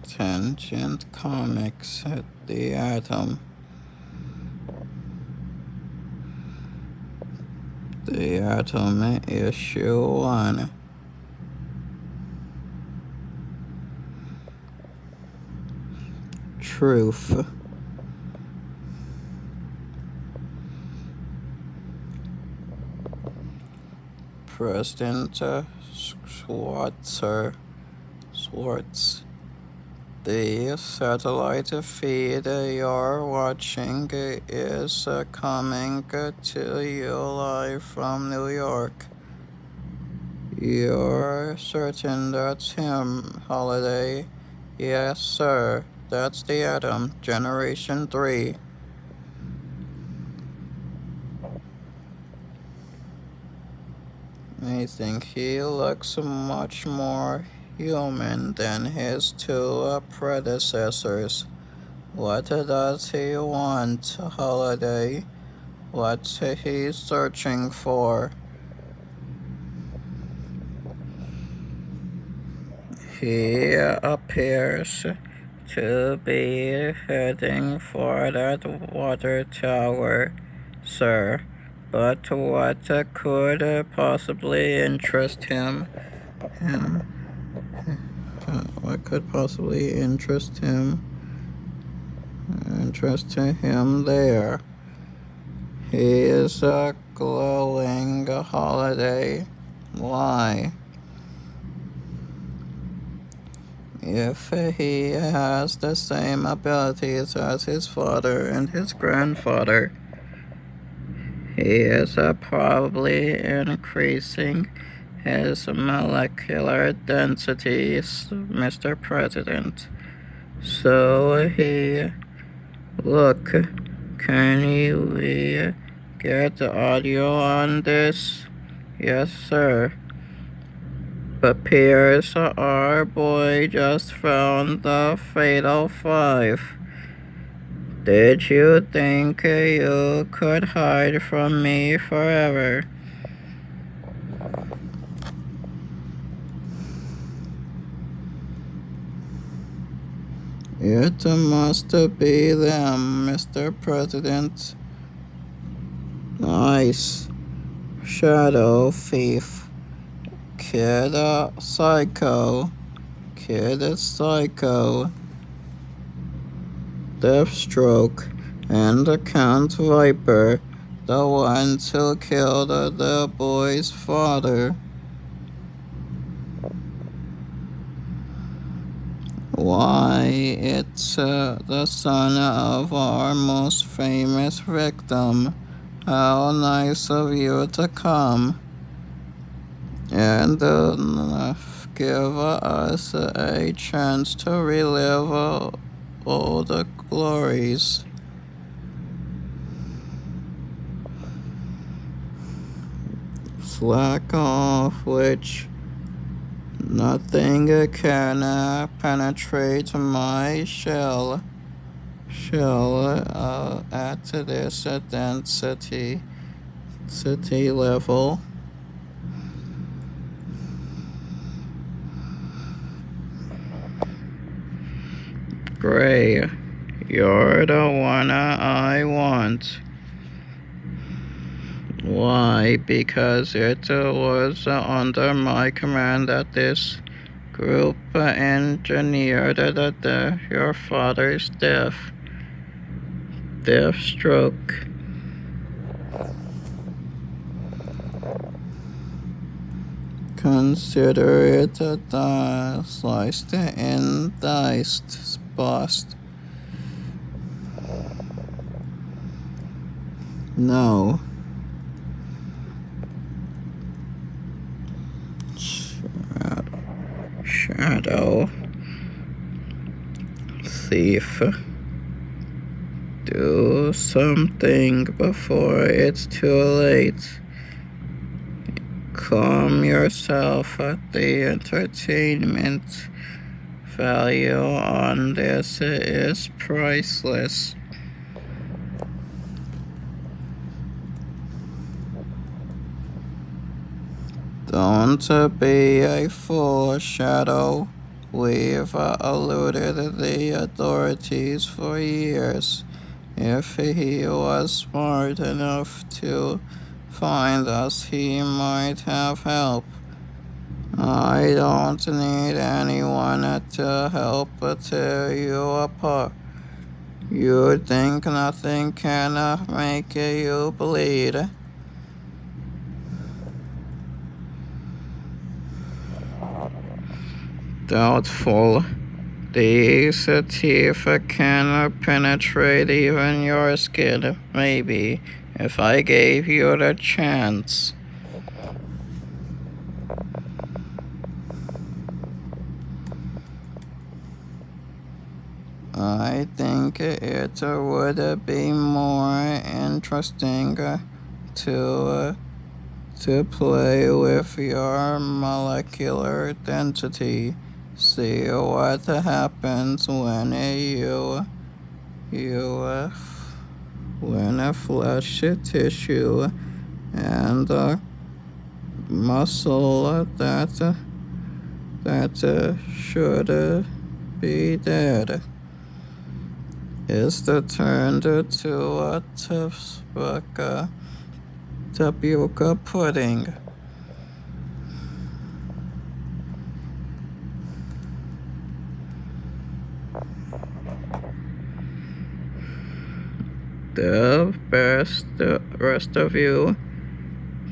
Tangent Comics at the Atom. The Atom Issue 1. Truth. President Schwartz. The satellite feed you're watching is coming to you live from New York. You're certain that's him, Holiday? Yes, sir. That's the Atom, Generation 3. I think he looks much more human than his two predecessors. What does he want, Holiday? What's he searching for? He appears to be heading for that water tower, sir. But what could possibly interest him? What could possibly interest him there? He is a glowing Holiday. Why? If he has the same abilities as his father and his grandfather, he is probably increasing his molecular densities, Mr. President. So look, can we get audio on this? Yes, sir. But Pierce, our boy, just found the Fatal 5. Did you think you could hide from me forever? It must be them, Mr. President. Nice. Shadow Thief. Kid Psycho. Deathstroke. And Count Viper, the ones who killed the boy's father. Why, it's the son of our most famous victim. How nice of you to come and give us a chance to relive all the glories. Slack off, witch. Nothing can penetrate my shell at this density level. Gray, you're the one I want. Why? Because it was under my command that this group engineered your father's deathstroke. Consider it sliced and diced, bossed. No. Shadow Thief. Do something before it's too late. Calm yourself at the entertainment value on this is priceless. Don't be a fool, Shadow. We've eluded the authorities for years. If he was smart enough to find us, he might have help. I don't need anyone to help tear you apart. You think nothing can make you bleed. Doubtful. These teeth can penetrate even your skin, maybe, if I gave you the chance. I think it would be more interesting to play with your molecular identity. See what happens when when a flesh tissue and muscle that should be dead is turned to a tapioca pudding. The rest of you,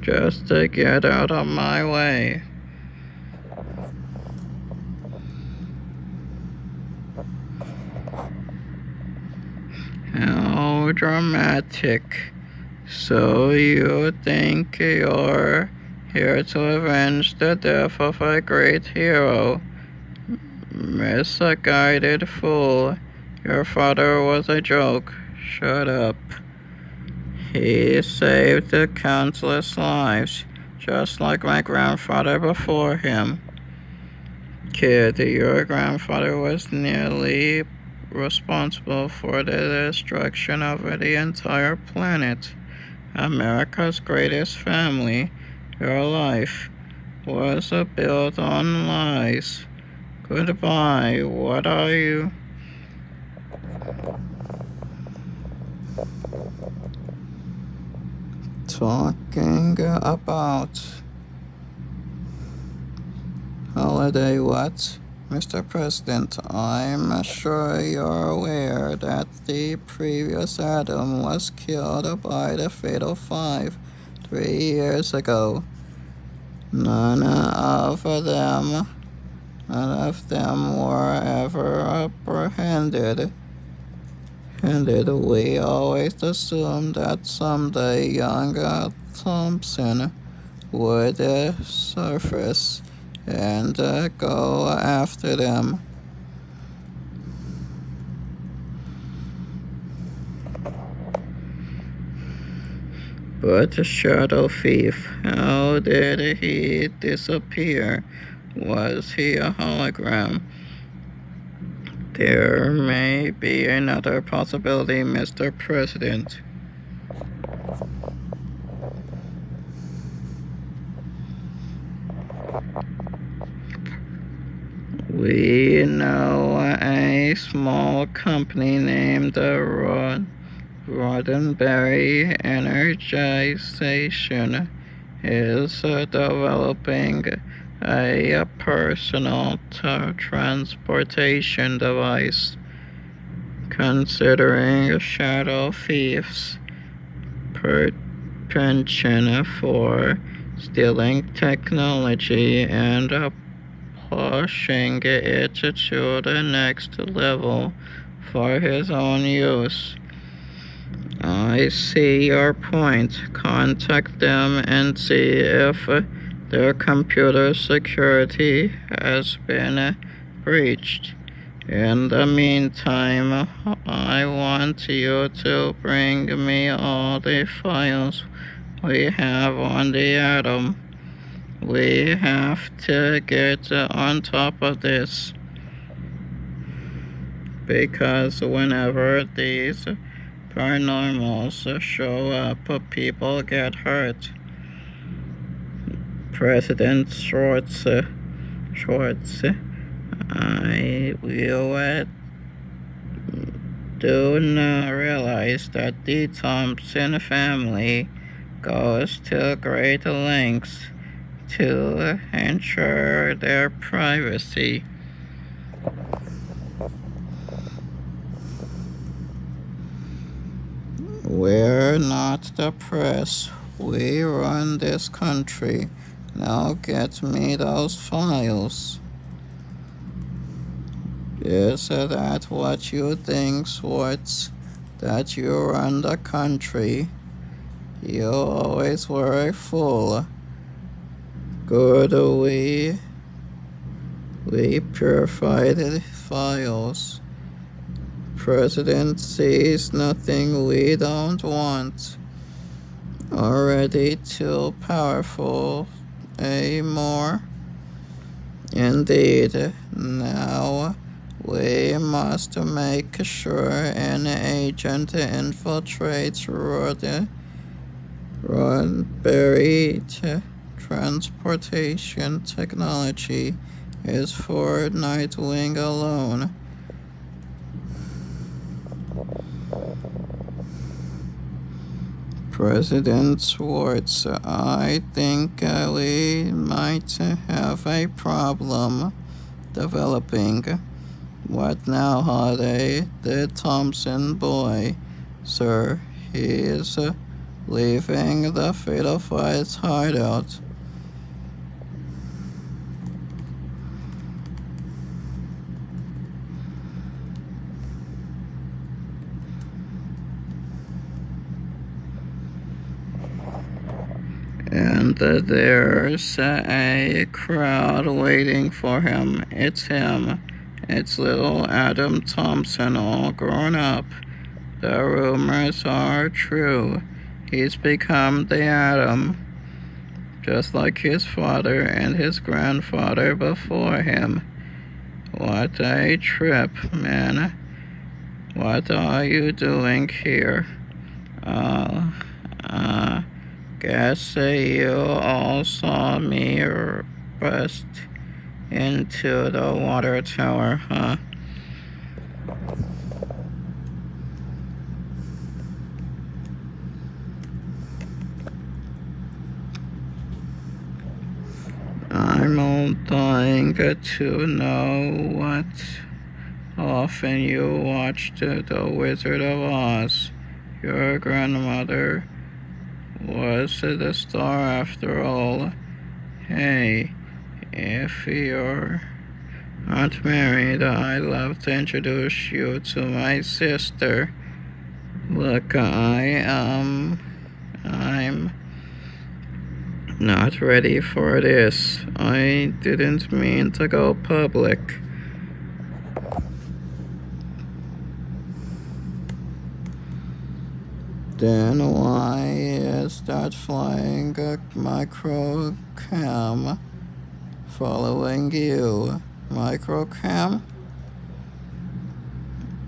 just to get out of my way. How dramatic. So you think you're here to avenge the death of a great hero? Misguided fool. Your father was a joke. Shut up. He saved countless lives, just like my grandfather before him. Kid, your grandfather was nearly responsible for the destruction of the entire planet. America's greatest family. Your life was built on lies. Goodbye. What are you? Talking about? Holiday what? Mr. President, I'm sure you're aware that the previous Adam was killed by the Fatal Five 3 years ago. None of them were ever apprehended. And we always assumed that someday young Thompson would surface and go after them. But Shadow Thief, how did he disappear? Was he a hologram? There may be another possibility, Mr. President. We know a small company named Roddenberry Energization is developing a personal transportation device. Considering Shadow Thief's penchant for stealing technology and pushing it to the next level for his own use. I see your point. Contact them and see if their computer security has been breached. In the meantime, I want you to bring me all the files we have on the Atom. We have to get on top of this, because whenever these paranormals show up, people get hurt. President Schwartz, I will do not realize that the Thompson family goes to great lengths to ensure their privacy. We're not the press. We run this country. Now get me those files. Is that what you think, Swartz? That you run the country? You always were a fool. Good, we purified the files. President sees nothing we don't want. Already too powerful, more? Indeed. Now we must make sure an agent infiltrates buried transportation technology is for Nightwing alone. President Swartz, I think we might have a problem developing. What now, Holiday? The Thompson boy, sir, he is leaving the Fatal Five's hideout. And there's a crowd waiting for him. It's him. It's little Adam Thompson, all grown up. The rumors are true. He's become the Atom, just like his father and his grandfather before him. What a trip, man. What are you doing here? Guess you all saw me bust into the water tower, huh? I'm all dying to know what often you watched The Wizard of Oz. Your grandmother was the star after all. Hey, if you're not married, I'd love to introduce you to my sister. Look, I'm not ready for this. I didn't mean to go public. Then why is that flying micro cam following you? Micro cam?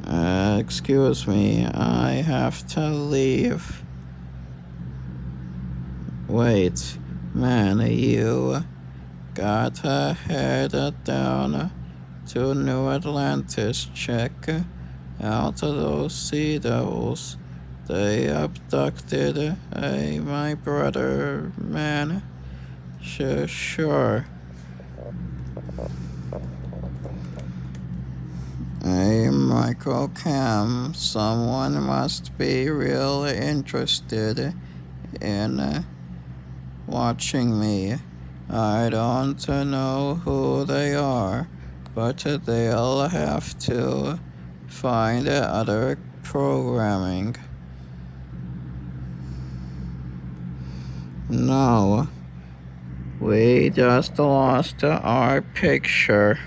Excuse me, I have to leave. Wait, man, you gotta head down to New Atlantis. Check out those sea devils. They abducted my brother, man. Sure. A microcam. Someone must be real interested in watching me. I don't know who they are, but they'll have to find other programming. No, we just lost our picture,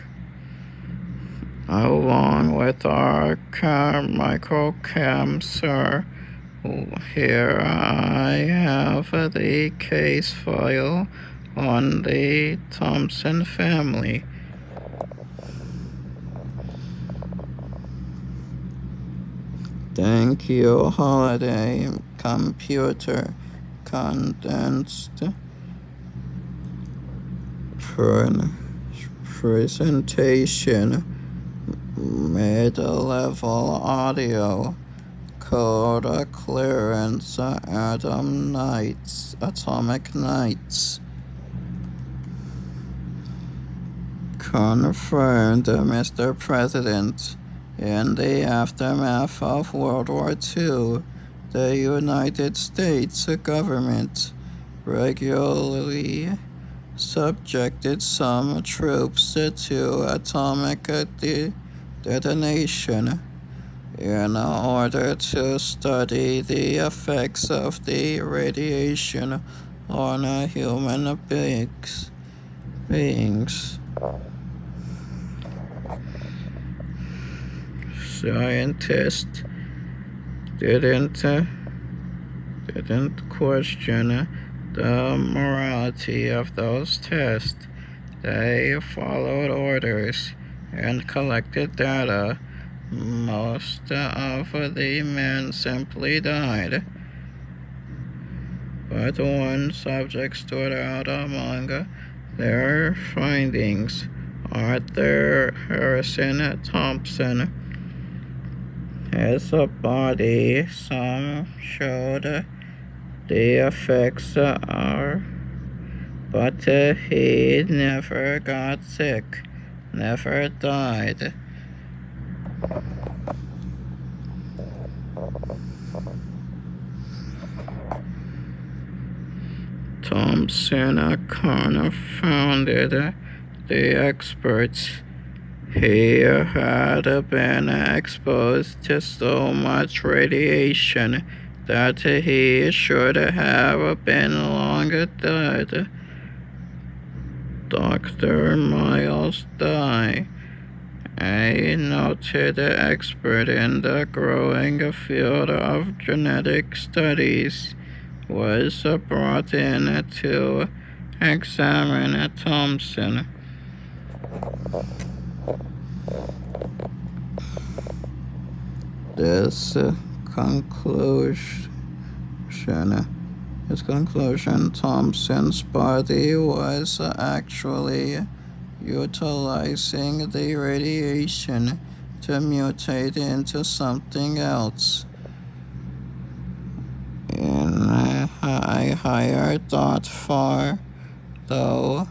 along with our microcam, sir. Here I have the case file on the Thompson family. Thank you, Holiday. Computer condensed presentation, mid-level audio, code clearance, atomic nights. Confirmed, Mr. President. In the aftermath of World War II, the United States government regularly subjected some troops to atomic detonation in order to study the effects of the radiation on human beings. Scientists didn't question the morality of those tests. They followed orders and collected data. Most of the men simply died, but one subject stood out among their findings. Arthur Harrison Thompson. His body, some showed the effects but he never got sick, never died. Thompson confounded the experts. He had been exposed to so much radiation that he should have been long dead. Dr. Miles Dye, a noted expert in the growing field of genetic studies, was brought in to examine Thompson. His conclusion, Thompson's body was actually utilizing the radiation to mutate into something else. In a higher though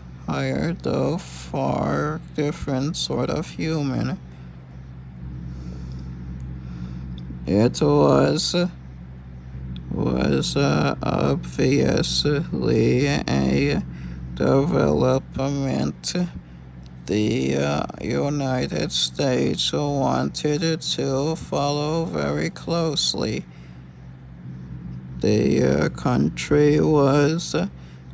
far different sort of human. It was obviously a development the United States wanted to follow very closely. The country was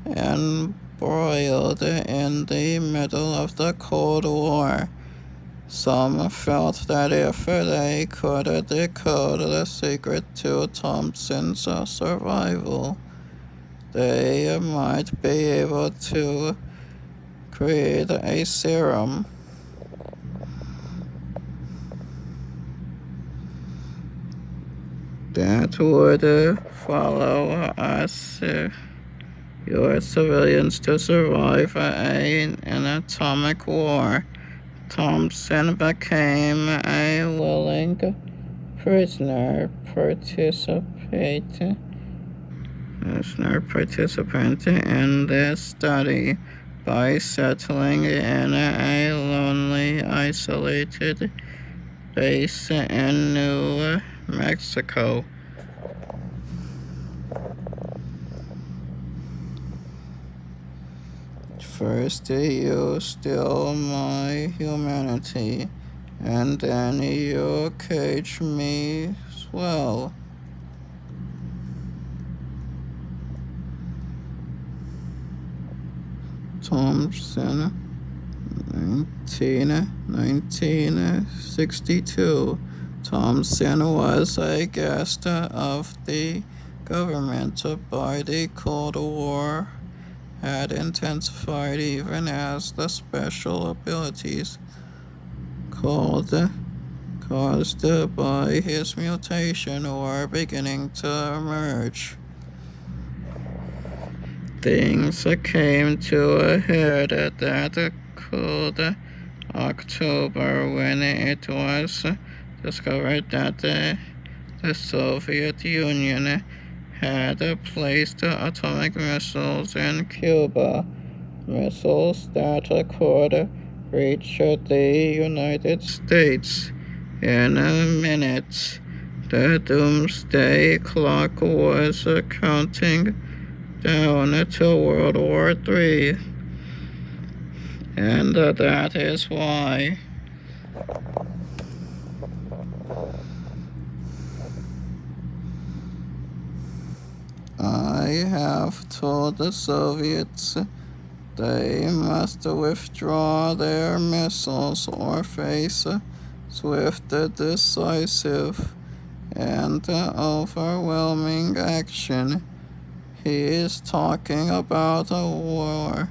embroiled in the middle of the Cold War. Some felt that if they could decode the secret to Thompson's survival, they might be able to create a serum. That would follow us, U.S. civilians, to survive an atomic war. Thompson became a willing participant in this study by settling in a lonely, isolated base in New Mexico. First you steal my humanity, and then you cage me as well. Thompson, 1962. Thompson was a guest of the government, but the Cold War had intensified even as the special abilities caused by his mutation were beginning to emerge. Things came to a head that could October when it was discovered that the Soviet Union had placed atomic missiles in Cuba, missiles that could reach the United States in a minute. The doomsday clock was counting down to World War III, and that is why I have told the Soviets they must withdraw their missiles or face swift, decisive, and overwhelming action. He is talking about a war,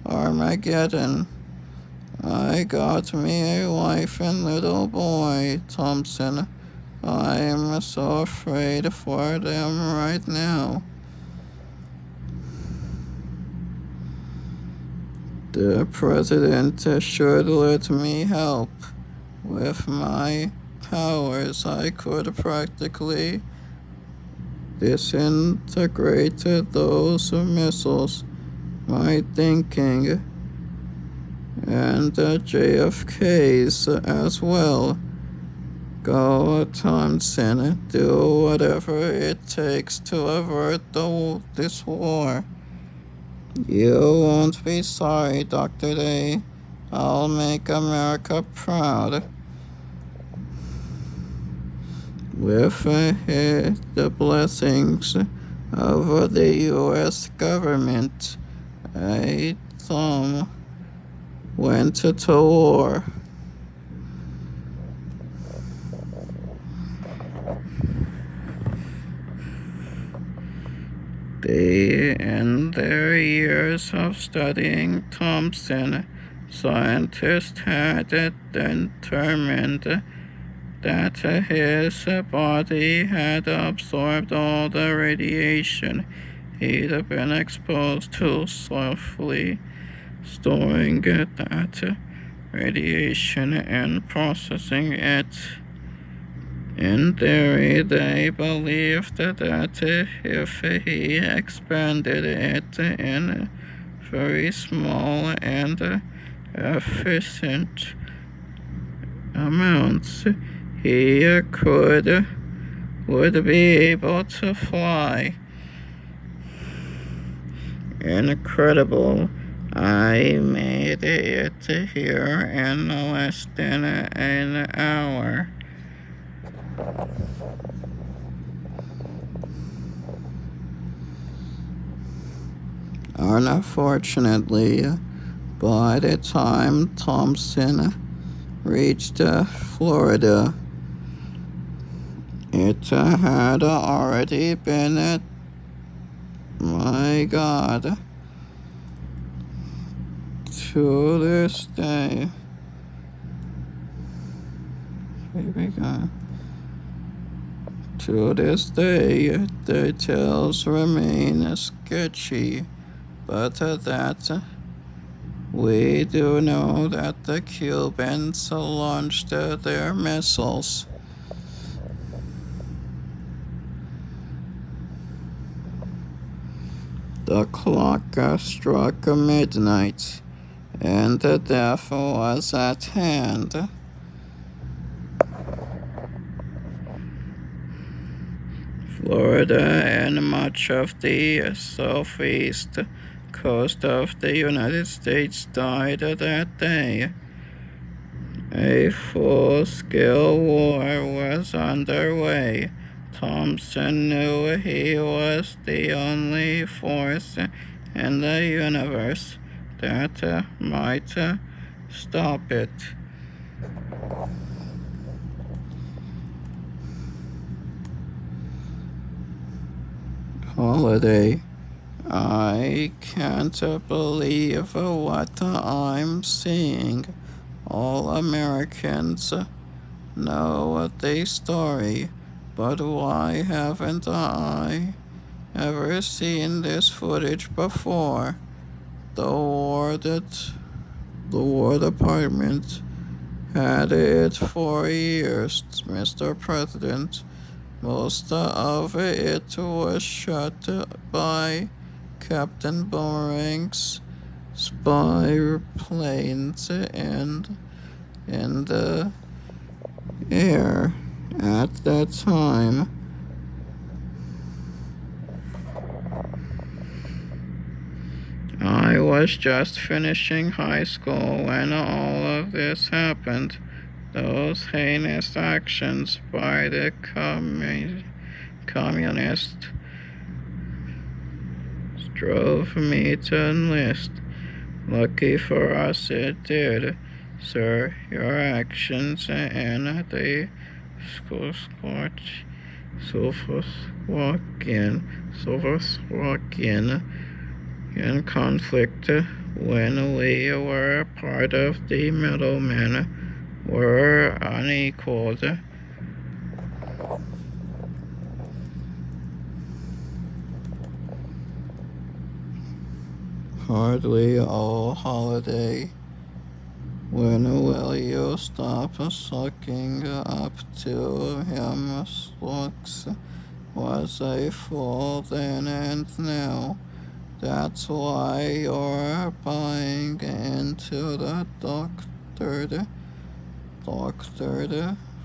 Armageddon. I got me a wife and little boy, Thompson. I am so afraid for them right now. The president should let me help. With my powers, I could practically disintegrate those missiles. My thinking, and JFK's as well. Go, Thompson, do whatever it takes to avert this war. You won't be sorry, Dr. Day. I'll make America proud. With the blessings of the U.S. government, Tom went to war. In their years of studying Thompson, scientists had determined that his body had absorbed all the radiation he'd been exposed to, softly storing that radiation and processing it. In theory, they believed that if he expanded it in very small and efficient amounts, he would be able to fly. Incredible. I made it here in less than an hour. Unfortunately, by the time Thompson reached Florida, it had already been, my God, to this day. Baby God. To this day, details remain sketchy, but that we do know that the Cubans launched their missiles. The clock struck midnight, and death was at hand. Florida and much of the southeast coast of the United States died that day. A full-scale war was underway. Thompson knew he was the only force in the universe that might stop it. Holiday. I can't believe what I'm seeing. All Americans know the story, but why haven't I ever seen this footage before? The war that The War Department had it for years, Mr. President. Most of it was shot by Captain Boomerang's spy planes in the air at that time. I was just finishing high school when all of this happened. Those heinous actions by the communists drove me to enlist. Lucky for us it did, sir. Your actions in the Czechoslovakian in conflict when we were part of the middlemen were unequaled. Hardly all holiday. When will you stop sucking up to him? Looks was a fool then and now. That's why you're buying into the doctored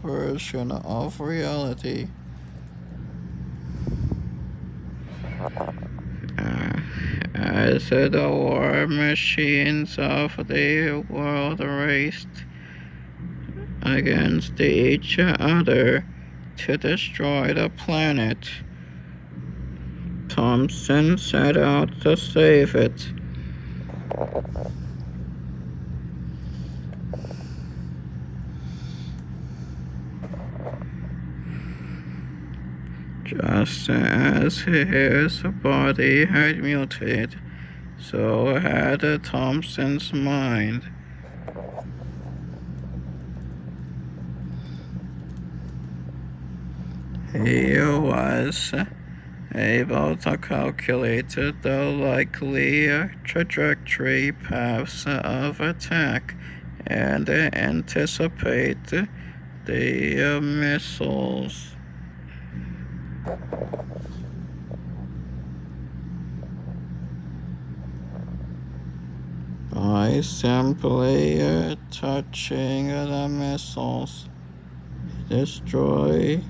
version of reality. As the war machines of the world raced against each other to destroy the planet, Thompson set out to save it. Just as his body had mutated, so had Thompson's mind. He was able to calculate the likely trajectory paths of attack and anticipate the missiles. By simply touching the missiles, destroy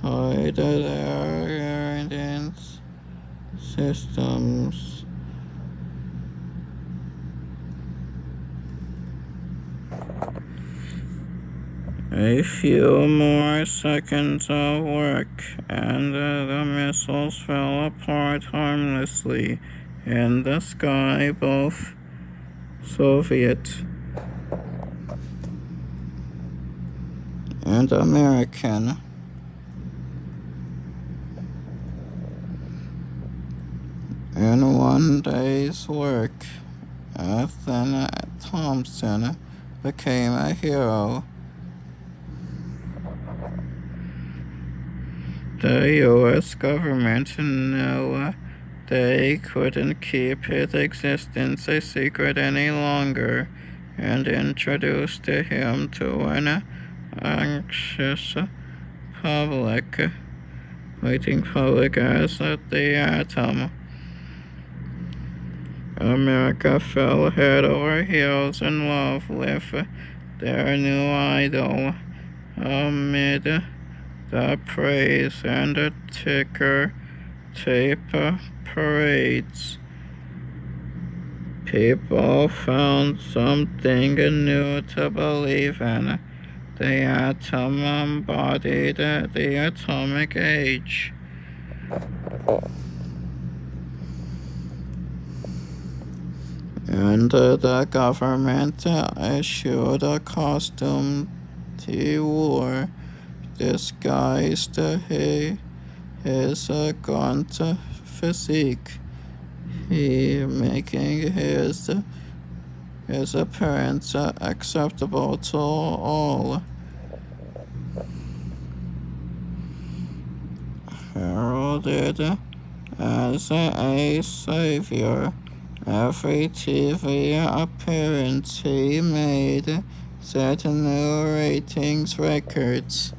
their guidance systems. A few more seconds of work, and the missiles fell apart harmlessly in the sky, both Soviet and American. In one day's work, Ethan Thompson became a hero. The U.S. government knew they couldn't keep his existence a secret any longer, and introduced him to an anxious public, waiting public as the atom. America fell head over heels in love with their new idol amid the praise and ticker tape parades. People found something new to believe in. The atom embodied the atomic age. And the government issued a costume he wore, disguised his gaunt physique, making his appearance acceptable to all. Heralded as a savior, Every TV appearance he made set new ratings records.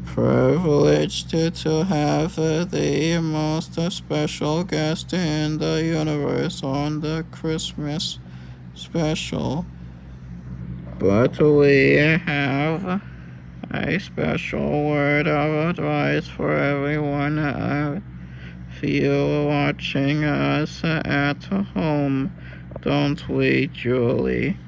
Privileged to have the most special guest in the universe on the Christmas special. But we have a special word of advice for everyone of you watching us at home, don't we, Julie?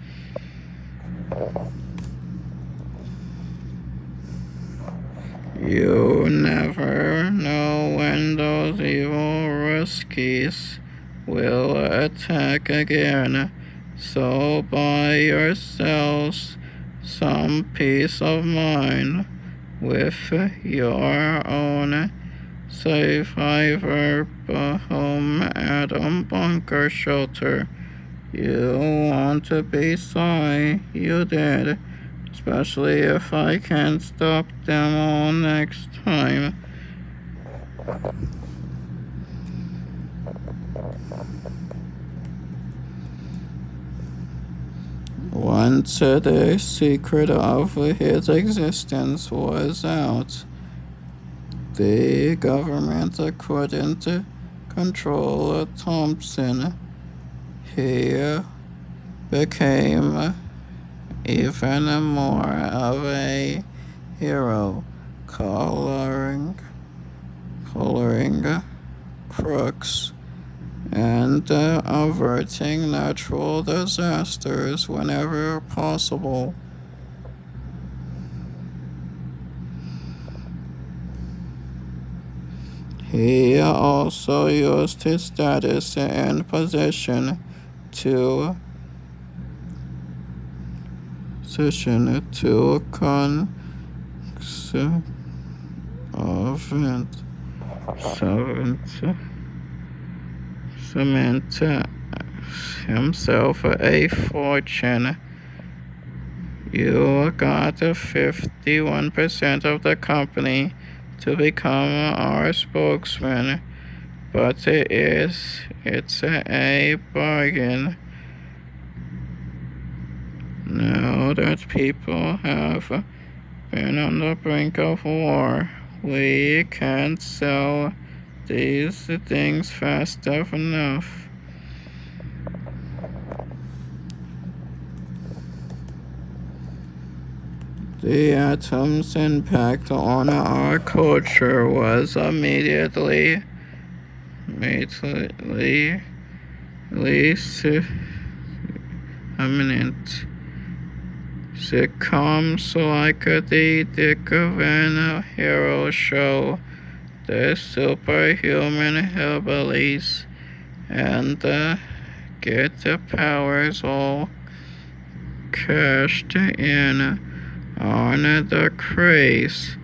You never know when those evil Ruskies will attack again, so buy yourselves some peace of mind with your own Sci-fi home atom bunker shelter. You want to be sorry you did, especially if I can't stop them all next time. Once the secret of his existence was out, the government couldn't control Thompson. He became even more of a hero, coloring crooks and averting natural disasters whenever possible. He also used his status and position to cement himself a fortune. You got 51% of the company to become our spokesman, but it's a bargain. Now that people have been on the brink of war, we can't sell these things fast enough. The atom's impact on our culture was immediately imminent. Sitcoms like the Dick Van Hero Show, the Superhuman Hillbillies, and the Get the Powers all cashed in on the craze.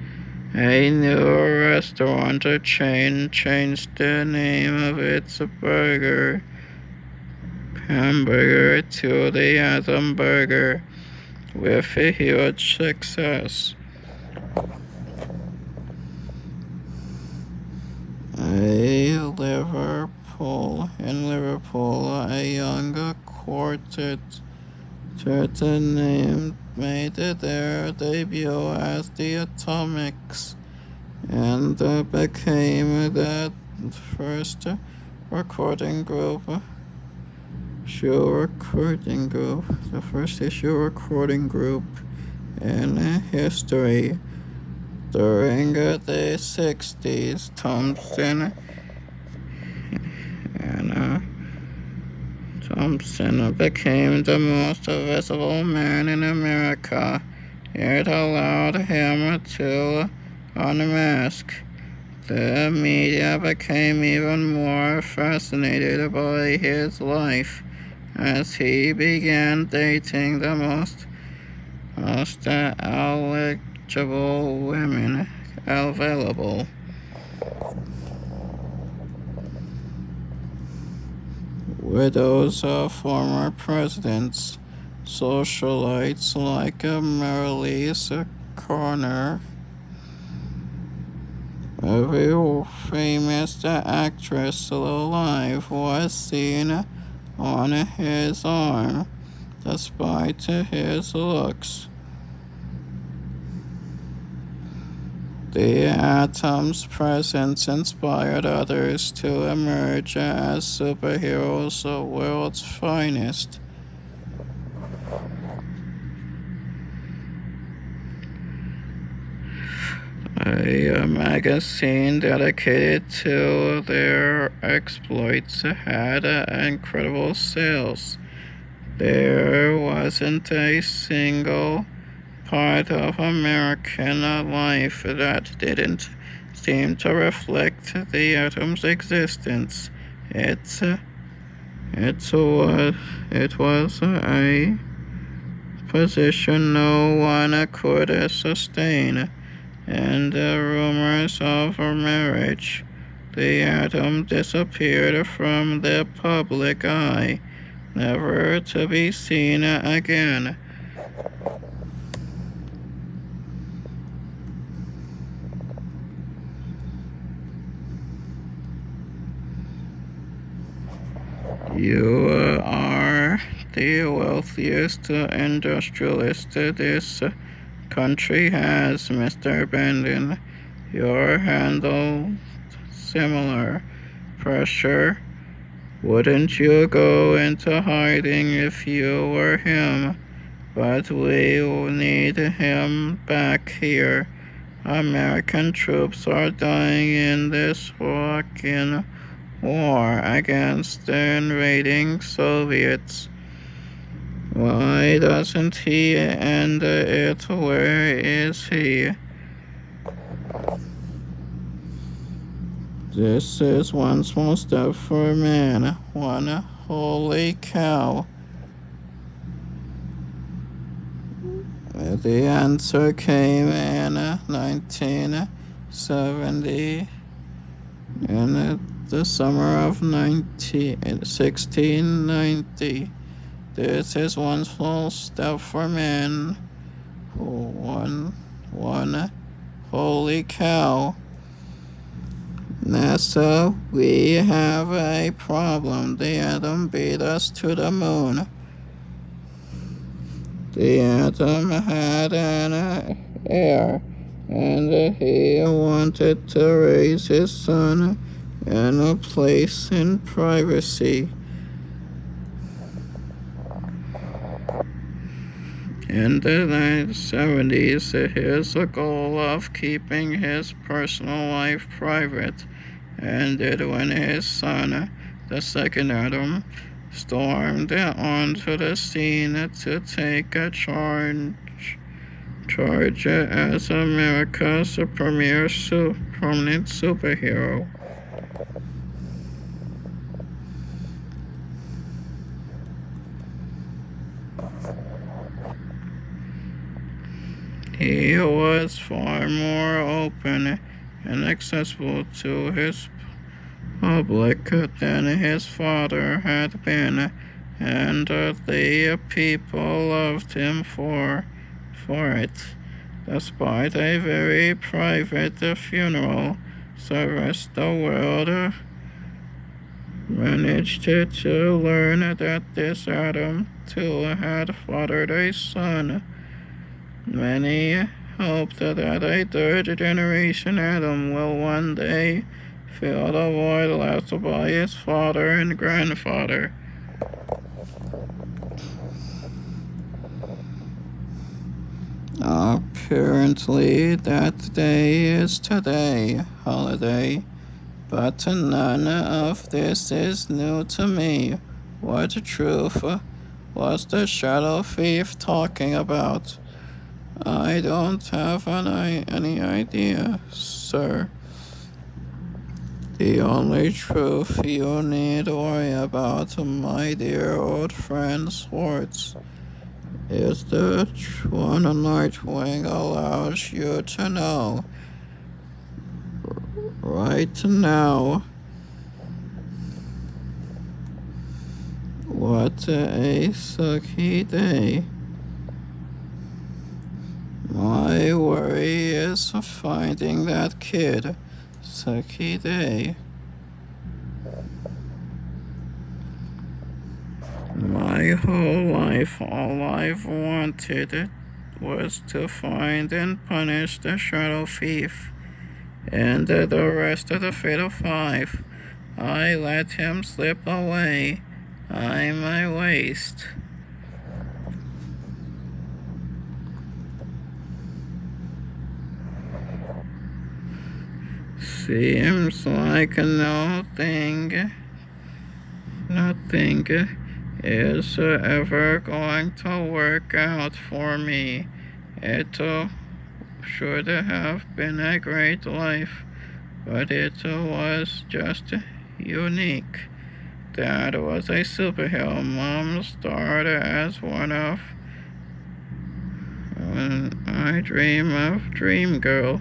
A new restaurant chain changed the name of its hamburger to the Atom Burger, with a huge success. In Liverpool, a young quartet made their debut as the Atomics and became the first recording group, the first issue recording group in history. During the 60s, Thompson became the most visible man in America. It allowed him to unmask. The media became even more fascinated by his life as he began dating the most eligible women available. Widows of former presidents, socialites like Marlies Corner, Every famous actress still alive was seen on his arm, despite his looks. The atom's presence inspired others to emerge as superheroes, the world's finest. A magazine dedicated to their exploits had incredible sales. There wasn't a single part of American life that didn't seem to reflect the atom's existence. It was a position no one could sustain, and the rumors of her marriage. The atom disappeared from the public eye, never to be seen again. You are the wealthiest industrialist this country has, Mr. Bandon. You're handled similar pressure. Wouldn't you go into hiding if you were him? But we need him back here. American troops are dying in this fucking war against the invading Soviets. Why doesn't he end it? Where is he? This is one small step for man, one holy cow. The answer came in 1970, in the summer of 1690. This is one small step for man, one holy cow. NASA, we have a problem. The atom beat us to the moon. The atom had an heir, and he wanted to raise his son in a place in privacy. In the 1970s, his goal of keeping his personal life private ended when his son, the second Adam, stormed onto the scene to take a charge as America's premier prominent superhero. He was far more open and accessible to his public than his father had been, and the people loved him for it. Despite a very private funeral service, the world managed to learn that this Adam too had fathered a son. Many hope that a third generation Adam will one day fill the void left by his father and grandfather. Apparently that day is today, holiday, but none of this is new to me. What truth was the shadow thief talking about? I don't have any idea, sir. The only truth you need worry about, my dear old friend Swartz, is that one Nightwing allows you to know right now. What a sucky day. My worry is finding that kid, sucky day. My whole life, all I've wanted was to find and punish the Shadow Thief and the rest of the Fatal Five. I let him slip away. I'm a waste. Seems like nothing is ever going to work out for me. It should have been a great life, but it was just unique. Dad was a superhero. Mom starred as one of I dream of Dream Girl.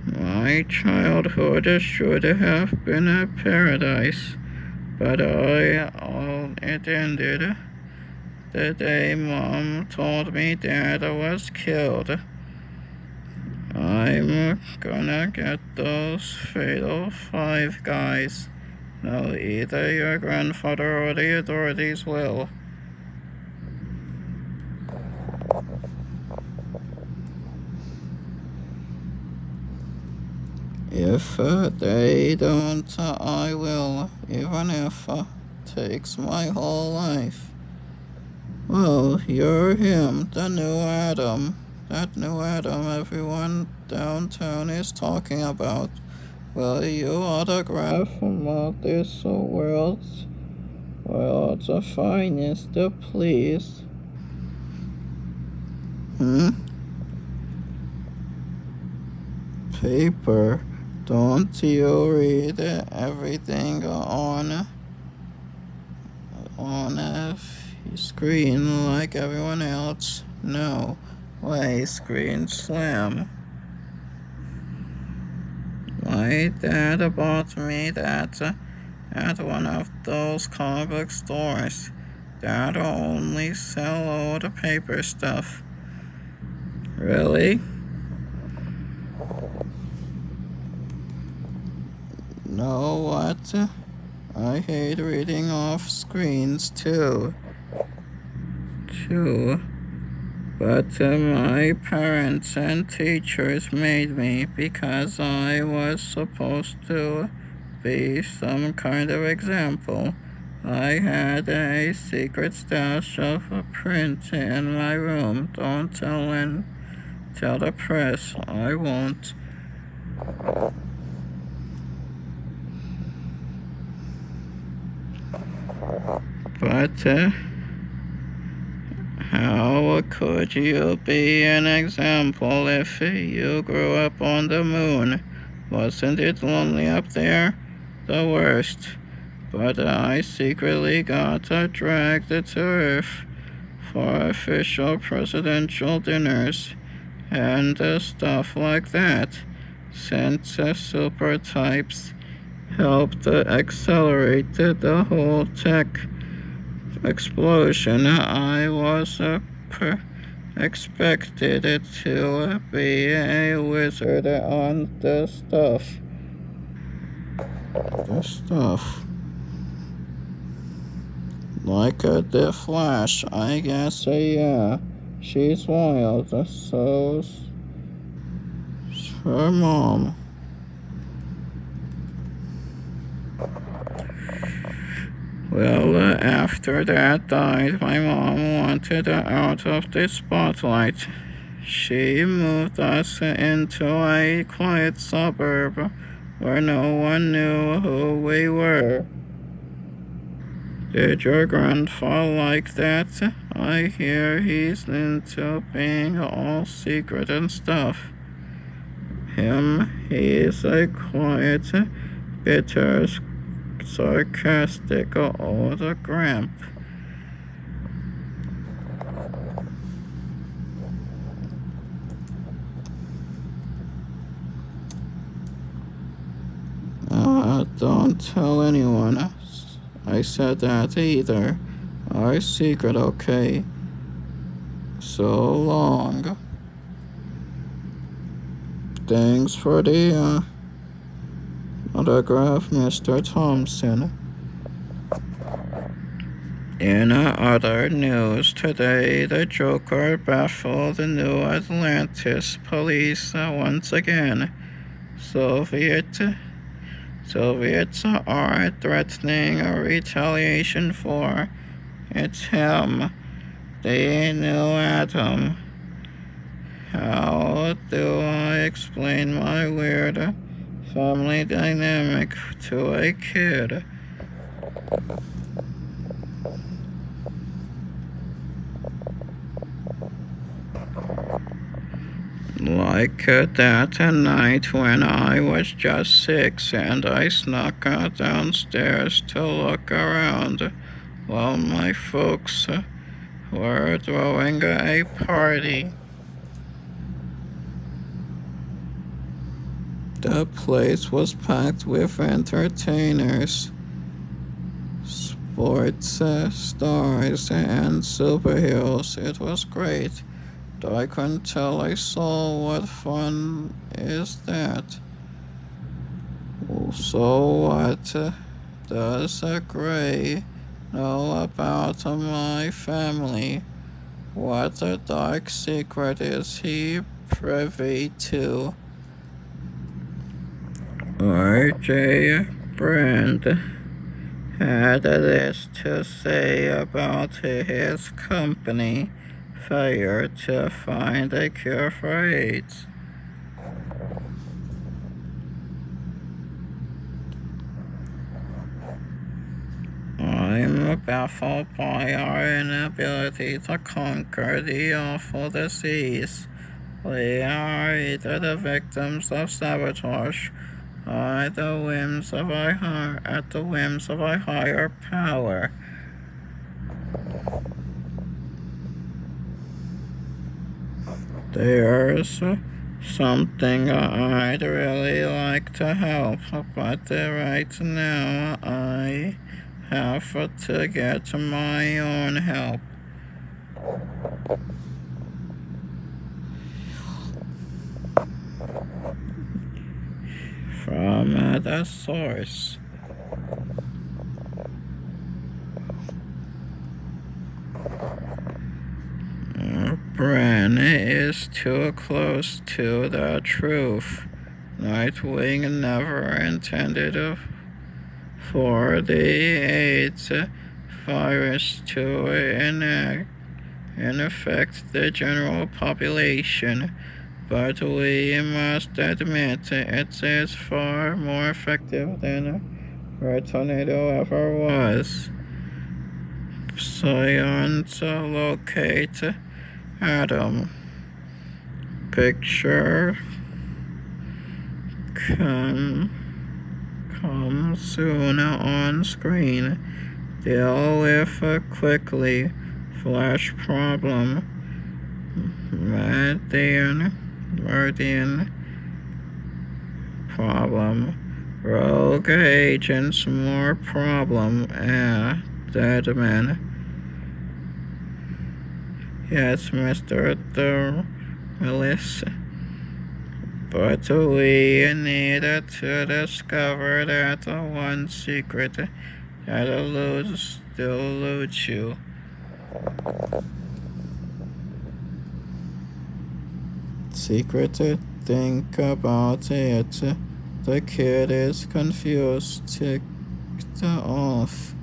My childhood should have been a paradise, but it ended the day Mom told me Dad was killed. I'm gonna get those Fatal Five guys. No, either your grandfather or the authorities will. If they don't, I will, even if it takes my whole life. Well, you're him, the new Adam. That new Adam everyone downtown is talking about. Will you autograph this world's finest, please? Paper. Don't you read everything on a screen like everyone else? No way, screen slam. My dad bought me that at one of those comic book stores that only sell old paper stuff. Really? Know what? I hate reading off screens too. But my parents and teachers made me because I was supposed to be some kind of example. I had a secret stash of print in my room. Don't tell the press. I won't. But how could you be an example if you grew up on the moon? Wasn't it lonely up there? The worst. But I secretly got dragged to Earth for official presidential dinners and stuff like that. Since super types helped accelerate the whole tech explosion, I was expected to be a wizard on the stuff. Like the Flash, I guess, yeah. She's wild, so's her mom. Well, after Dad died, my mom wanted out of the spotlight. She moved us into a quiet suburb where no one knew who we were. Did your grandfather like that? I hear he's into being all secret and stuff. He's a quiet, bitter, sarcastic old gramp. Don't tell anyone I said that either. Our secret, okay? So long. Thanks for the photograph Mr. Thompson. In other news today, the Joker baffled the New Atlantis police once again. Soviets are threatening a retaliation for it's him, the new atom. How do I explain my weird family dynamic to a kid? Like that night when I was just 6 and I snuck out downstairs to look around while my folks were throwing a party. The place was packed with entertainers, sports stars, and superheroes. It was great. I couldn't tell a soul what fun is that. So what does Gray know about my family? What dark secret is he privy to? R.J. Brand had this to say about his company failure to find a cure for AIDS. I'm baffled by our inability to conquer the awful disease. We are either the victims of sabotage or at the whims of a higher power. There's something I'd really like to help, but right now I have to get my own help. From the source. Bran is too close to the truth. Nightwing never intended for the AIDS virus to infect the general population, but we must admit it is far more effective than a tornado ever was. Science locate Adam. Picture come soon on screen. Deal with quickly. Flash problem. Meridian problem. Rogue agents more problem. Deadman. Yes, Mr. Willis. But we need to discover that one secret that still eludes you. Secret, think about it. The kid is confused, ticked off.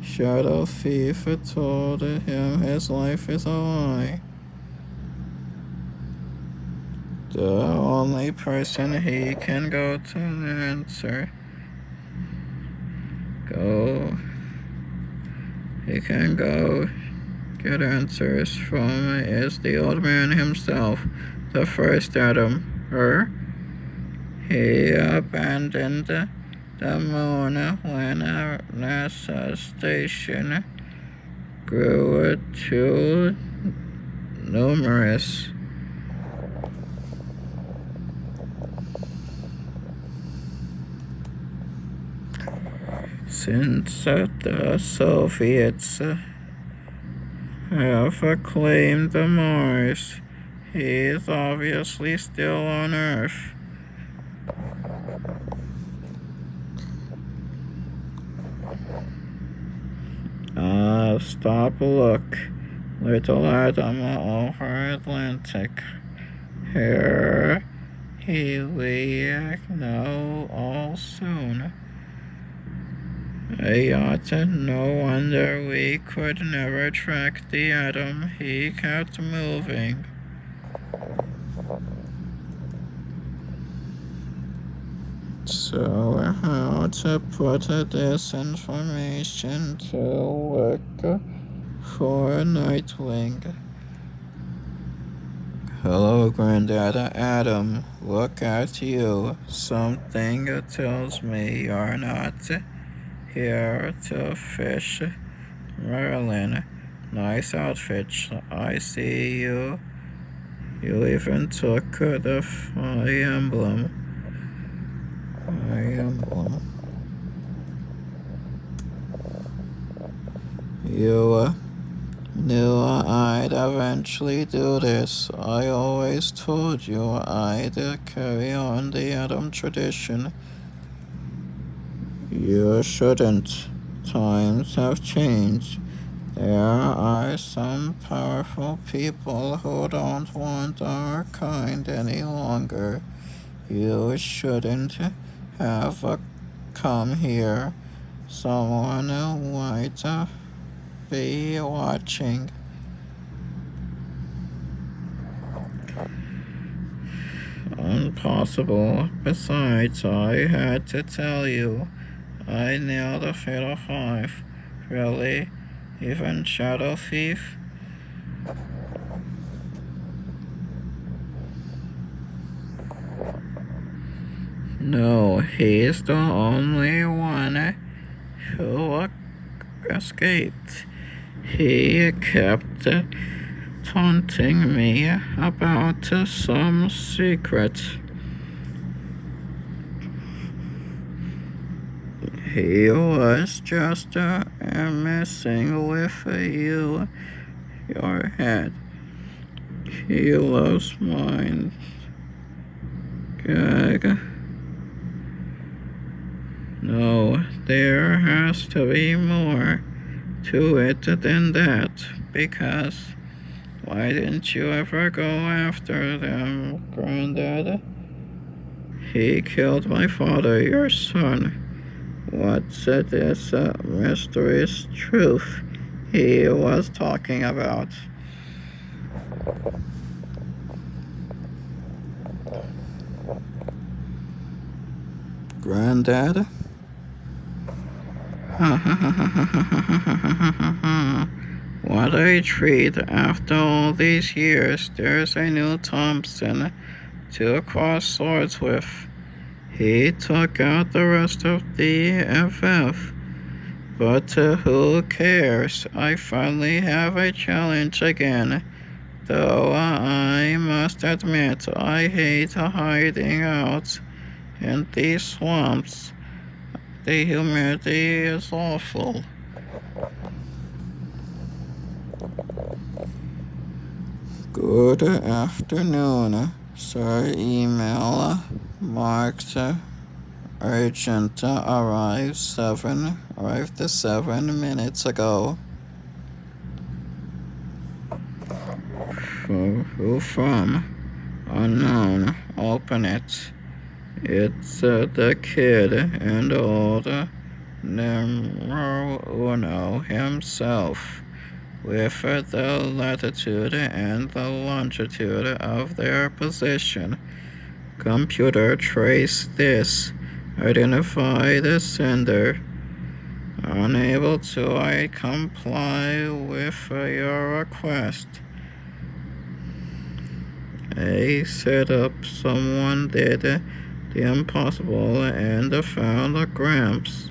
Shadow Thief told him his life is a lie. The only person he can go to answer. He can go get answers from is the old man himself, the first Adam. He abandoned the moon when a NASA station grew too numerous. Since the Soviets have claimed Mars, he is obviously still on Earth. Stop, look, little Adam over Atlantic. Here we know all soon. A yacht, no wonder we could never track the atom. He kept moving. So how to put this information to work for Nightwing? Hello, Granddad Adam. Look at you. Something tells me you're not here to fish. Merlin, nice outfit. I see you. You even took the Fire Emblem. You knew I'd eventually do this. I always told you I'd carry on the Atom tradition. You shouldn't. Times have changed. There are some powerful people who don't want our kind any longer. You shouldn't have come here. Someone might be watching. Impossible. Besides, I had to tell you. I nailed a fatal 5. Really? Even Shadow Thief? No, he's the only one who escaped. He kept taunting me about some secret. He was just messing with your head. He loves mine. Gag. No, there has to be more to it than that, because why didn't you ever go after them, Granddad? He killed my father, your son. What's this mysterious truth he was talking about? Granddad? What a treat. After all these years, there's a new Thompson to cross swords with. He took out the rest of the FF. But who cares? I finally have a challenge again. Though I must admit, I hate hiding out in these swamps. The humidity is awful. Good afternoon, sir. Email marked urgent arrived 7 minutes ago. Who from? Unknown. Open it. It's the kid and old numero uno himself, with the latitude and the longitude of their position. Computer, trace this. Identify the sender. Unable to, I comply with your request. I set up. Someone did the impossible and found Gramps.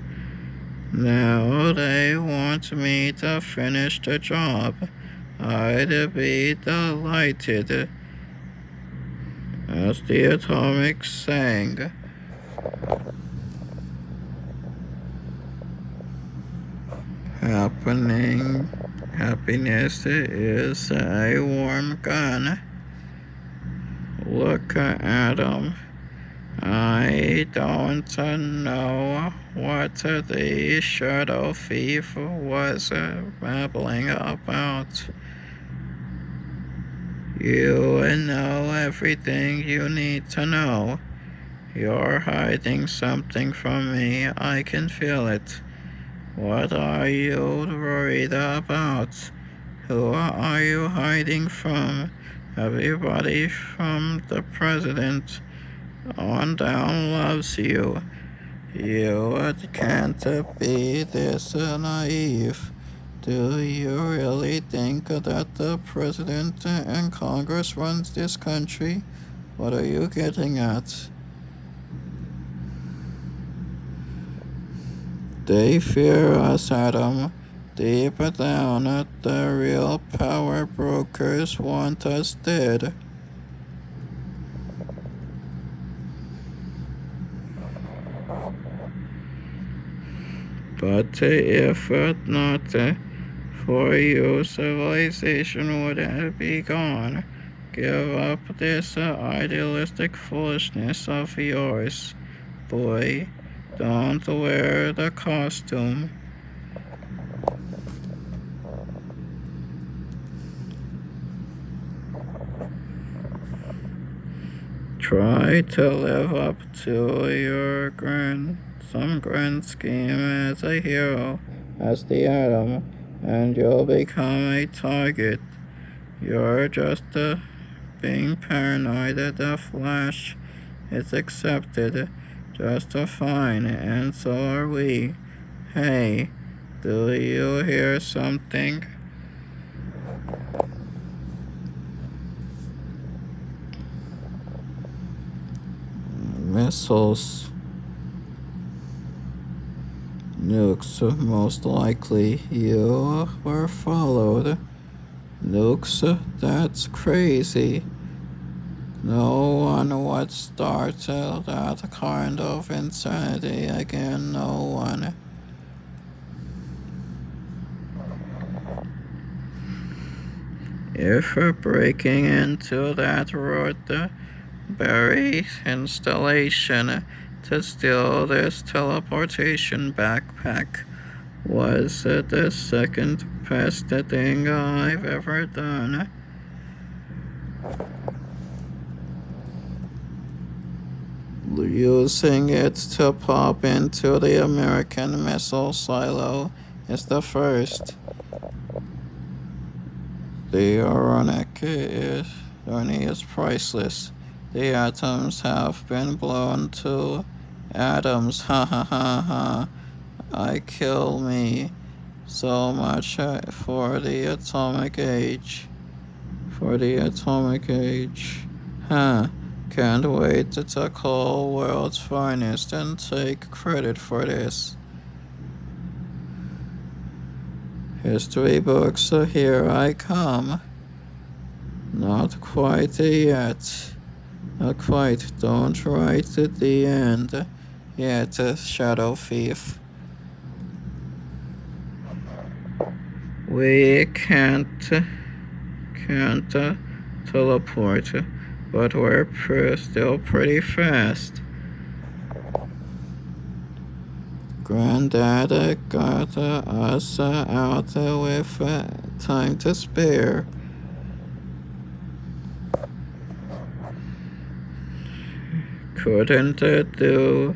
Now they want me to finish the job. I'd be delighted. As the atomic sang. Happiness is a warm gun. Look at him. I don't know what the shadow thief was babbling about. You know everything you need to know. You're hiding something from me. I can feel it. What are you worried about? Who are you hiding from? Everybody from the president on down loves you. You can't be this naive. Do you really think that the president and Congress runs this country? What are you getting at? They fear us, Adam. Deep down, the real power brokers want us dead. But if not for you, civilization would be gone. Give up this idealistic foolishness of yours, boy. Don't wear the costume. Try to live up to your some grand scheme as a hero, as the atom, and you'll become a target. You're just being paranoid. The Flash is accepted just fine, and so are we. Hey, do you hear something? Missiles. Nukes, most likely. You were followed. Nukes, that's crazy. No one would start that kind of insanity again, no one. If breaking into that Roddenberry installation to steal this teleportation backpack was the second best thing I've ever done. Using it to pop into the American missile silo is the first. The irony is priceless. The atoms have been blown to atoms. Ha ha ha ha. I kill me. So much for the atomic age. For the atomic age. Huh. Can't wait to call world's finest and take credit for this. History books, here I come. Not quite yet. Not quite. Don't write at the end yet, Shadow Thief. We can't teleport, but we're still pretty fast. Granddad got us out with time to spare. Couldn't do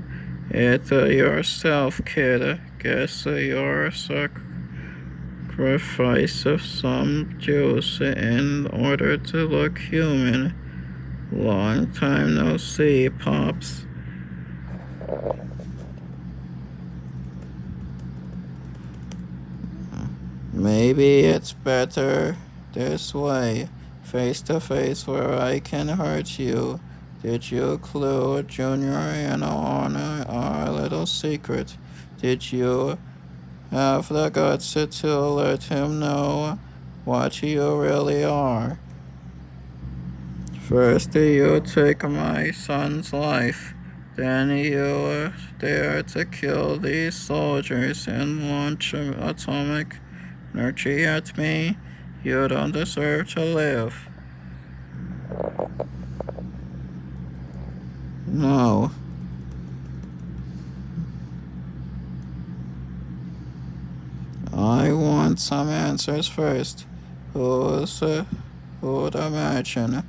it yourself, kid. Guess your sacrifice of some juice in order to look human. Long time no see, Pops. Maybe it's better this way, face to face where I can hurt you. Did you clue Junior in on our little secret? Did you have the guts to let him know what you really are? First you take my son's life, then you dare to kill these soldiers and launch atomic energy at me. You don't deserve to live. No. I want some answers first. Who'd imagine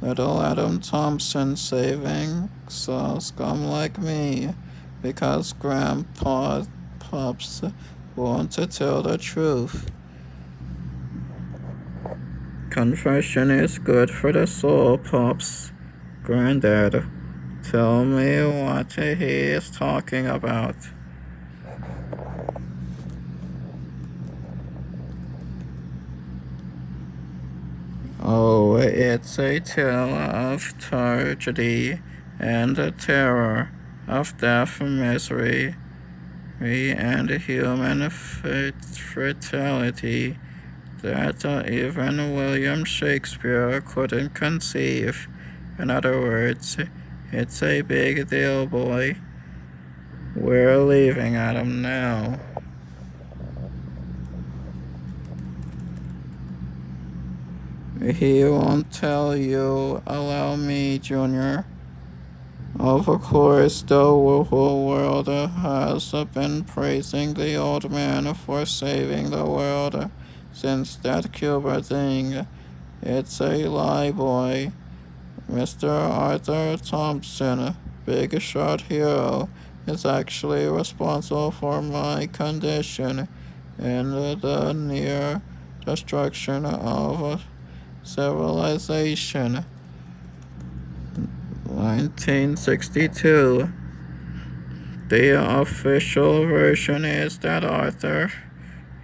little Adam Thompson saving so scum like me because Grandpa Pops want to tell the truth? Confession is good for the soul, Pops. Granddad, tell me what he is talking about. Oh, it's a tale of tragedy and terror, of death, misery, and human fatality that even William Shakespeare couldn't conceive. In other words, it's a big deal, boy. We're leaving Adam now. He won't tell you. Allow me, Junior. Of course, the whole world has been praising the old man for saving the world since that Cuba thing. It's a lie, boy. Mr. Arthur Thompson, big shot hero, is actually responsible for my condition and the near destruction of civilization. 1962. The official version is that Arthur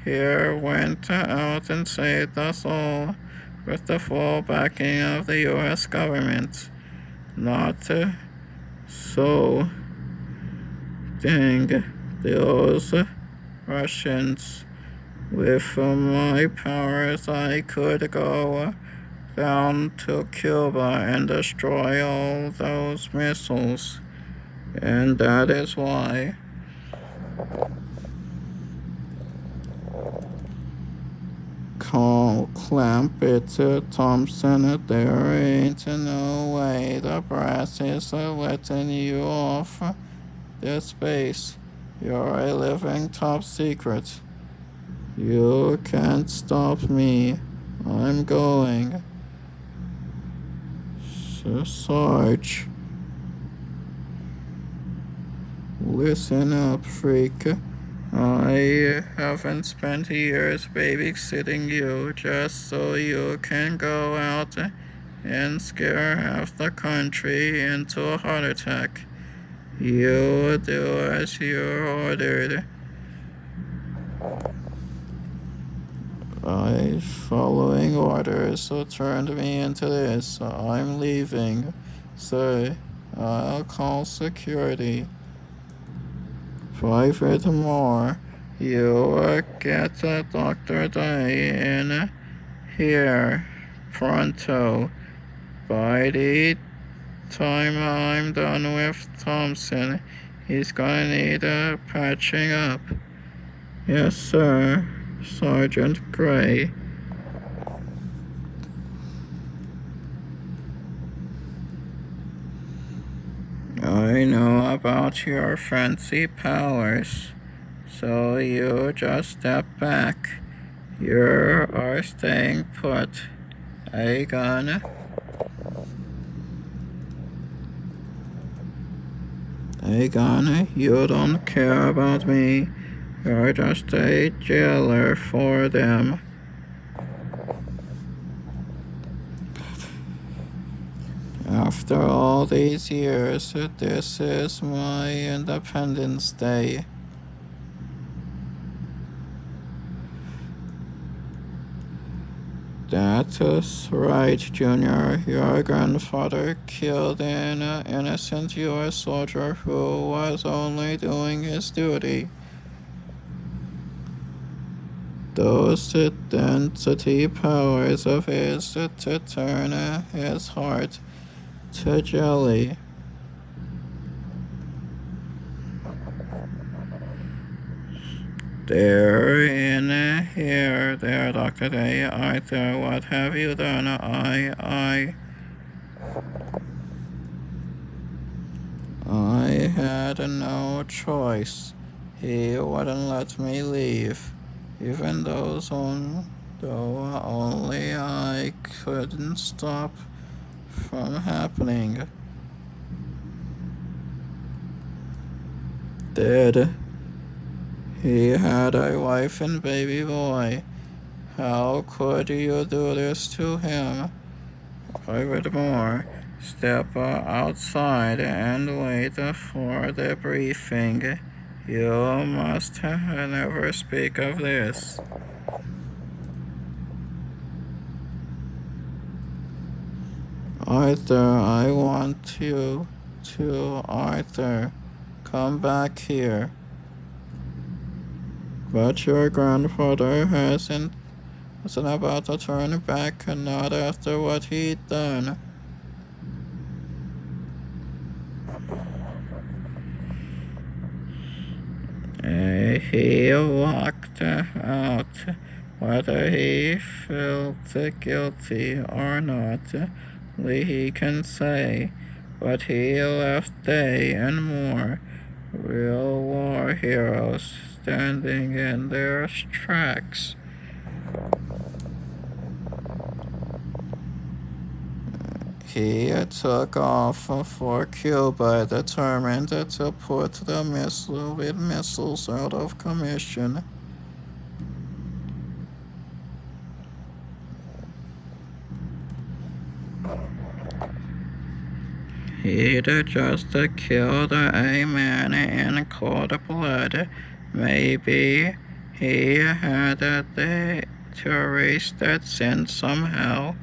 here went out and saved us all with the full backing of the US government. Not so. Dang those Russians. With my powers, I could go down to Cuba and destroy all those missiles. And that is why clamp it, Thompson. There ain't no way the brass is letting you off this base. You're a living top secret. You can't stop me. I'm going. Sarge. Listen up, freak. I haven't spent years babysitting you just so you can go out and scare half the country into a heart attack. You do as you're ordered. Following orders turned me into this. I'm leaving. So I'll call security. Private more. You get Dr. Day in here pronto. By the time I'm done with Thompson, he's gonna need patching up. Yes, sir. Sergeant Gray. I know about your fancy powers, so you just step back. You are staying put. Aegon. Aegon, you don't care about me. You're just a jailer for them. After all these years, this is my Independence Day. That's right, Junior. Your grandfather killed an innocent US soldier who was only doing his duty. Those density powers of his to turn his heart to jelly. They're in here, there, Dr. Day. Arthur, what have you done? had no choice. He wouldn't let me leave, even though only I couldn't stop from happening. Did he had a wife and baby boy? How could you do this to him? Furthermore, step outside and wait for the briefing. You must never speak of this. Arthur, I want you to, Arthur, come back here. But your grandfather wasn't about to turn back, not after what he'd done. He walked out, whether he felt guilty or not, he can say, but he left Day and more real war heroes standing in their tracks. He took off for Cuba, determined to put the missiles out of commission. He'd just killed a man in cold blood. Maybe he had to erase that sin somehow.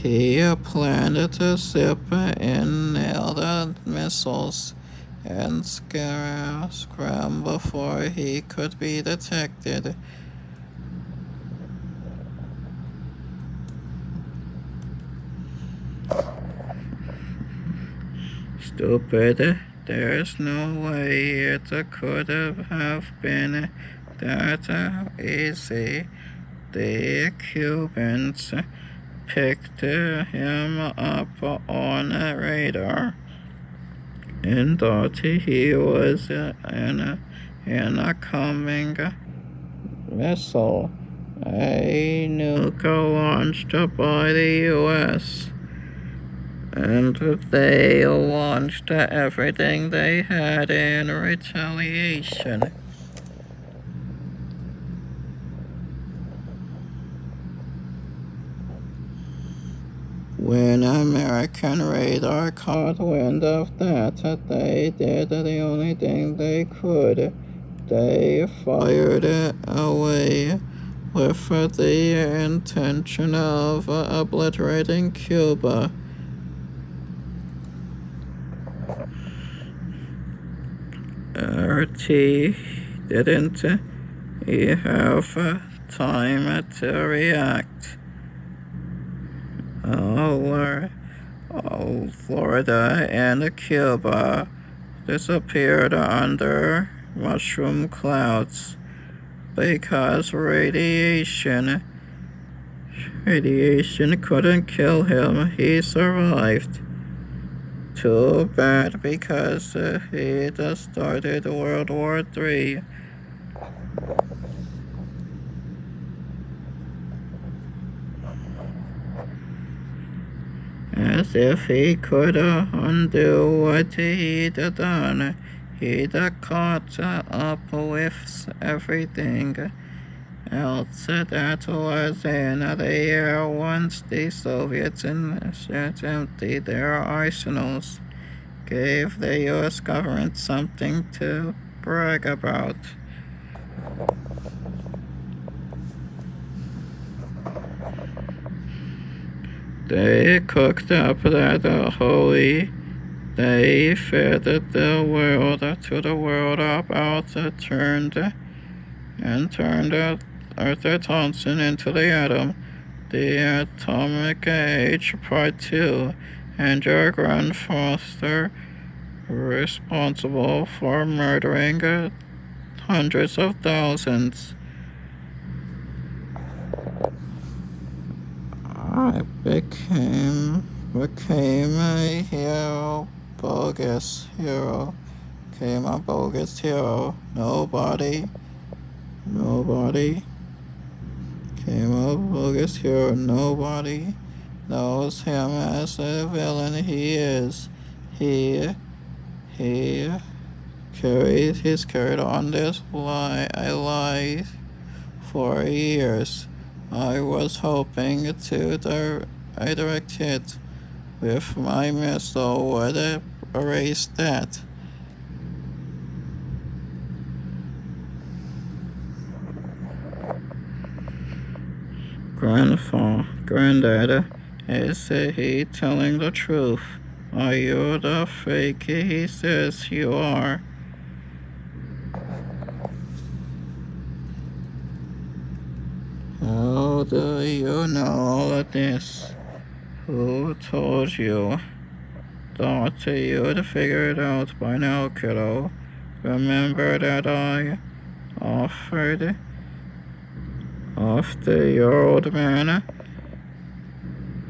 He planned to zip in nailed missiles and scram before he could be detected. Stupid. There's no way it could have been that easy. The Cubans picked him up on a radar and thought he was in a coming missile, a nuke launched by the U.S. And they launched everything they had in retaliation. When American radar caught wind of that, they did the only thing they could. They fired away with the intention of obliterating Cuba. RT didn't have time to react. All Florida and Cuba disappeared under mushroom clouds because radiation couldn't kill him. He survived. Too bad, because he'd started World War III. As if he could undo what he'd done, he'd caught up with everything else that was in the air once the Soviets emptied their arsenals, gave the U.S. government something to brag about. They cooked up that holy. They fed the world to the world about turned Arthur Thompson into the atom, the atomic age part 2, and your grandfather responsible for murdering hundreds of thousands. I became a hero, bogus hero. Became a bogus hero. Nobody came a bogus hero. Nobody knows him as a villain he is. He he's carried on this lie for years. I was hoping to direct it with my missile would erase that. Granddad, is he telling the truth? Are you the fake he says you are? How do you know all of this? Who told you? Thought you'd figure it out by now, kiddo. Remember that I offered after your old man?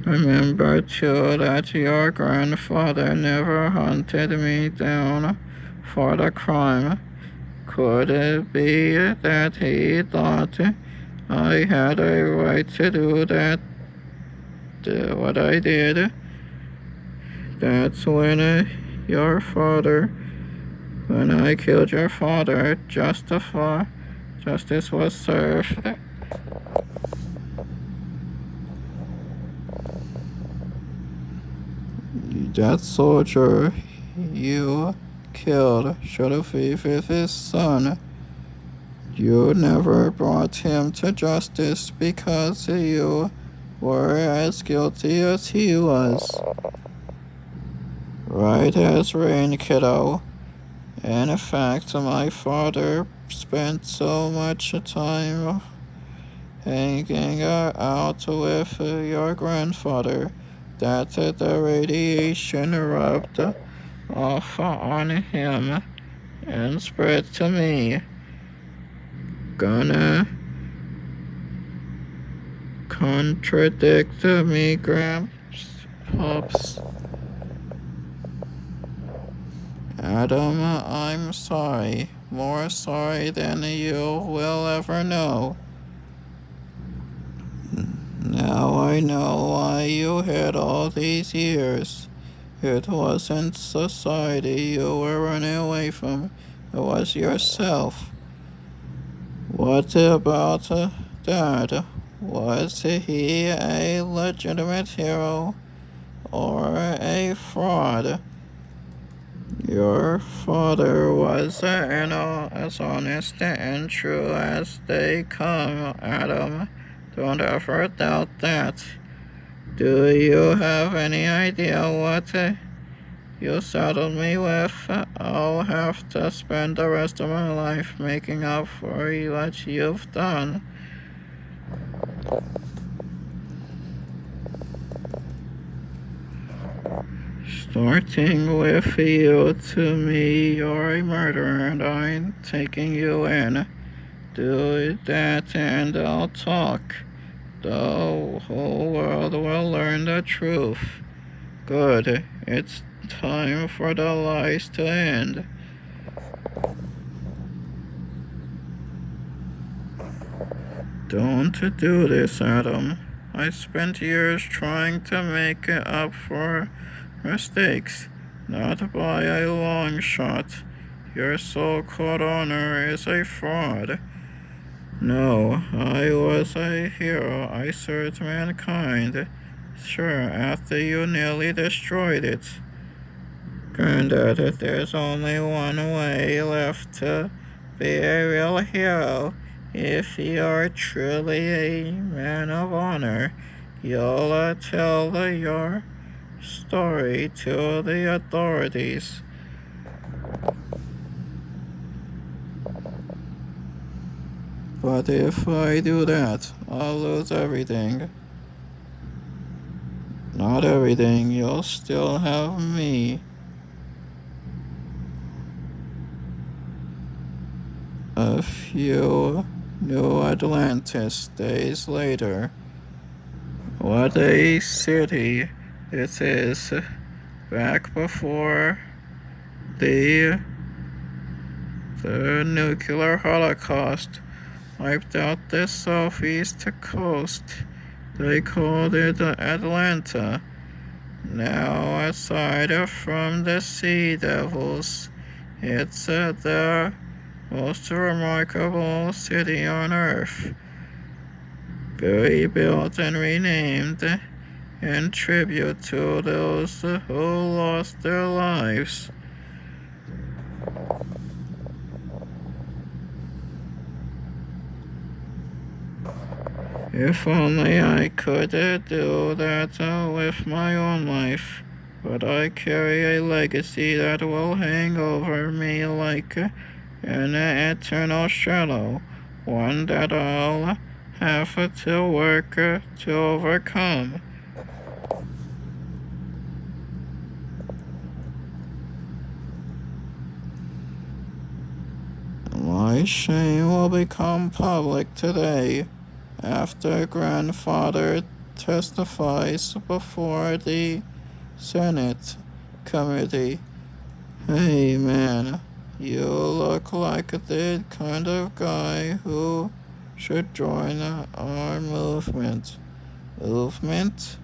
Remember too that your grandfather never hunted me down for the crime. Could it be that he thought I had a right to do what I did? That's when I killed your father, justice was served. That soldier you killed should have been with his son. You never brought him to justice because you were as guilty as he was. Right as rain, kiddo. In fact, my father spent so much time hanging out with your grandfather that the radiation rubbed off on him and spread to me. Gonna contradict me, Pops. Adam, I'm sorry. More sorry than you will ever know. Now I know why you hid all these years. It wasn't society you were running away from. It was yourself. What about Dad? Was he a legitimate hero or a fraud? Your father was as honest and true as they come, Adam. Don't ever doubt that. Do you have any idea what you saddled me with? I'll have to spend the rest of my life making up for what you've done. Starting with you, to me, you're a murderer and I'm taking you in. Do that and I'll talk. The whole world will learn the truth. Good. It's time for the lies to end. Don't do this, Adam. I spent years trying to make up for mistakes, not by a long shot. Your so-called honor is a fraud. No, I was a hero. I served mankind. Sure, after you nearly destroyed it. Granddad, there's only one way left to be a real hero. If you're truly a man of honor, you'll tell your story to the authorities. But if I do that, I'll lose everything. Not everything, you'll still have me. A few New Atlantis days later. What a city it is. Back before the the nuclear holocaust wiped out the southeast coast. They called it Atlanta. Now, aside from the Sea Devils, it's the most remarkable city on Earth. Rebuilt and renamed in tribute to those who lost their lives. If only I could do that with my own life, but I carry a legacy that will hang over me like an eternal shadow, one that I'll have to work to overcome. My shame will become public today after grandfather testifies before the Senate committee. Hey man, you look like the kind of guy who should join our movement. Movement?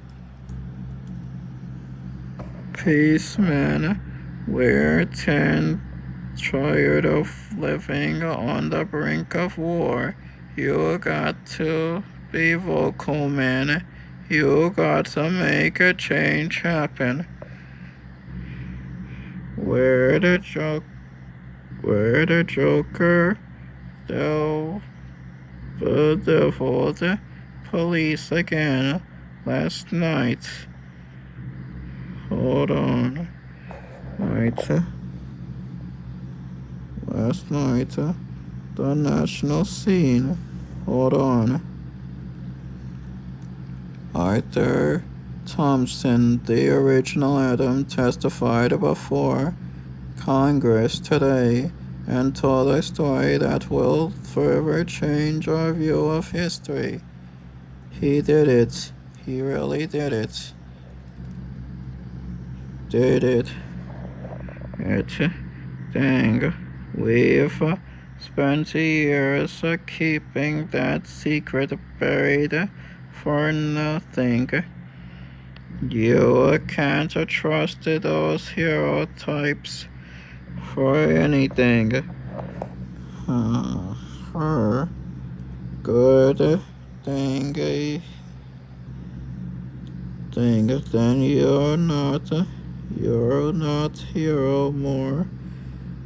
Peace, man. We're tired of living on the brink of war. You got to be vocal, man. You got to make a change happen. Where the Joker, the deviled police again last night. Hold on. Last night, the national scene. Hold on. Arthur Thompson, the original Adam, testified before Congress today and told a story that will forever change our view of history. He did it. He really did it. Dang. We've spent years keeping that secret buried for nothing. You can't trust those hero types for anything. Good thing, then you're not hero more.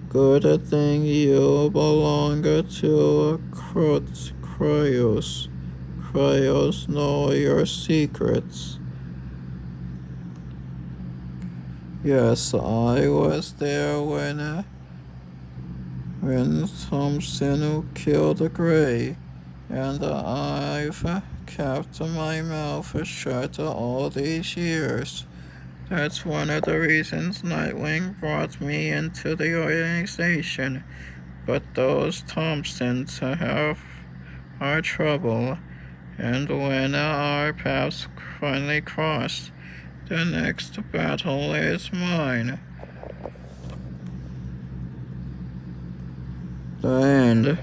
Good thing you belong to Cryos. Cryos know your secrets. Yes, I was there when Thompson killed Gray, and I've kept my mouth shut all these years. That's one of the reasons Nightwing brought me into the organization. But those Thompsons have our trouble, and when our paths finally cross, the next battle is mine. The end.